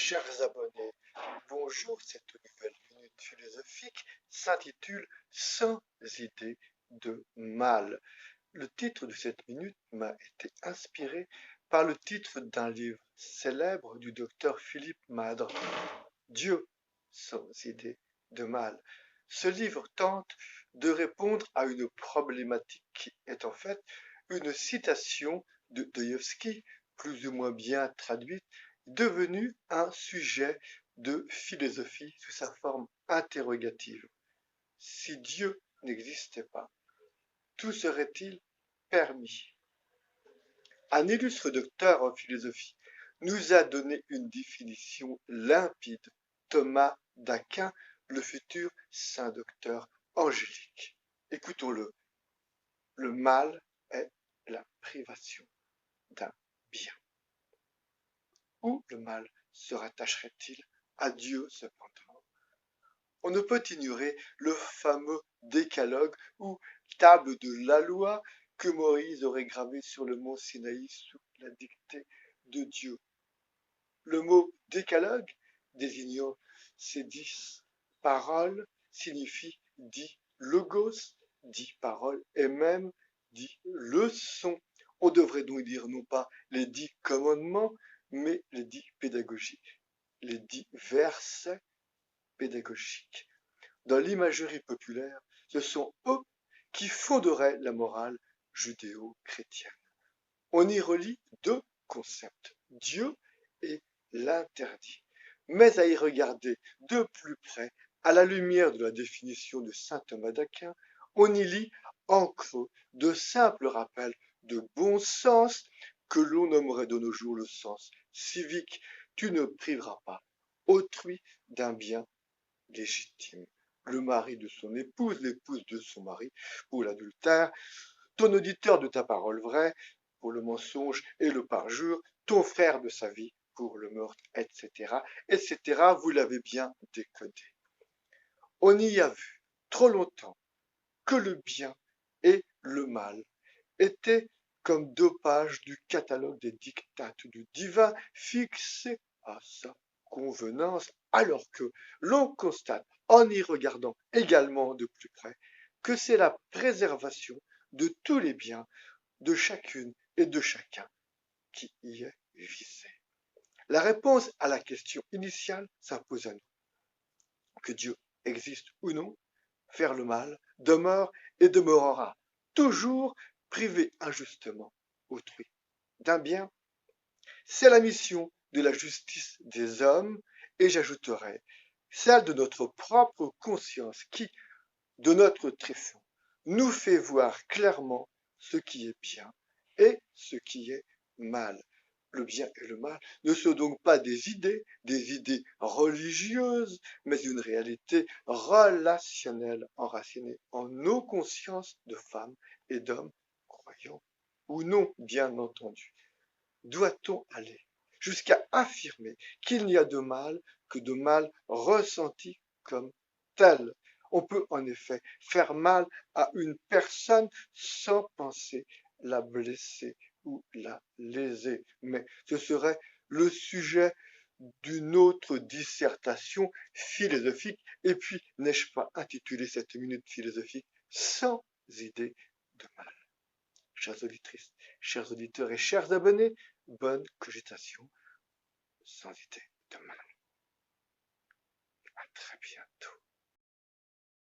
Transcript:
chers abonnés, bonjour, cette nouvelle minute philosophique s'intitule Sans idée de mal. Le titre de cette minute m'a été inspiré par le titre d'un livre célèbre du docteur Philippe Madre, Dieu sans idée de mal. Ce livre tente de répondre à une problématique qui est en fait une citation de Dostoïevski, plus ou moins bien traduite, devenu un sujet de philosophie sous sa forme interrogative. Si Dieu n'existait pas, tout serait-il permis? Un illustre docteur en philosophie nous a donné une définition limpide, Thomas d'Aquin, le futur saint docteur angélique. Écoutons-le. Le mal est la privation d'un bien. Où le mal se rattacherait-il à Dieu cependant? On ne peut ignorer le fameux décalogue ou table de la loi que Moïse aurait gravé sur le mont Sinaï sous la dictée de Dieu. Le mot décalogue, désignant ces 10 paroles, signifie dit logos, dit paroles, et même dit leçon. On devrait donc dire non pas les 10 commandements, mais les 10 pédagogiques, les 10 versets pédagogiques. Dans l'imagerie populaire, ce sont eux qui fonderaient la morale judéo-chrétienne. On y relie deux concepts, Dieu et l'interdit. Mais à y regarder de plus près, à la lumière de la définition de saint Thomas d'Aquin, on y lit en creux de simples rappels de bon sens que l'on nommerait de nos jours le sens civique. Tu ne priveras pas autrui d'un bien légitime. Le mari de son épouse, l'épouse de son mari, pour l'adultère, ton auditeur de ta parole vraie, pour le mensonge et le parjure, ton frère de sa vie, pour le meurtre, etc., etc., vous l'avez bien décodé. On y a vu trop longtemps que le bien et le mal étaient comme deux pages du catalogue des dictates du divin fixés à sa convenance, alors que l'on constate, en y regardant également de plus près, que c'est la préservation de tous les biens de chacune et de chacun qui y est visé. La réponse à la question initiale s'impose à nous. Que Dieu existe ou non, faire le mal demeure et demeurera toujours privé injustement autrui d'un bien. C'est la mission de la justice des hommes, et j'ajouterai celle de notre propre conscience qui, de notre tréfonds, nous fait voir clairement ce qui est bien et ce qui est mal. Le bien et le mal ne sont donc pas des idées religieuses, mais une réalité relationnelle enracinée en nos consciences de femmes et d'hommes, croyants ou non, bien entendu. Doit-on aller jusqu'à affirmer qu'il n'y a de mal que de mal ressenti comme tel? On peut en effet faire mal à une personne sans penser la blesser ou la léser, mais ce serait le sujet d'une autre dissertation philosophique. Et puis, n'ai-je pas intitulé cette minute philosophique Sans idée de mal? Chères auditrices, chers auditeurs et chers abonnés, bonne cogitation sans idée de mal. À très bientôt.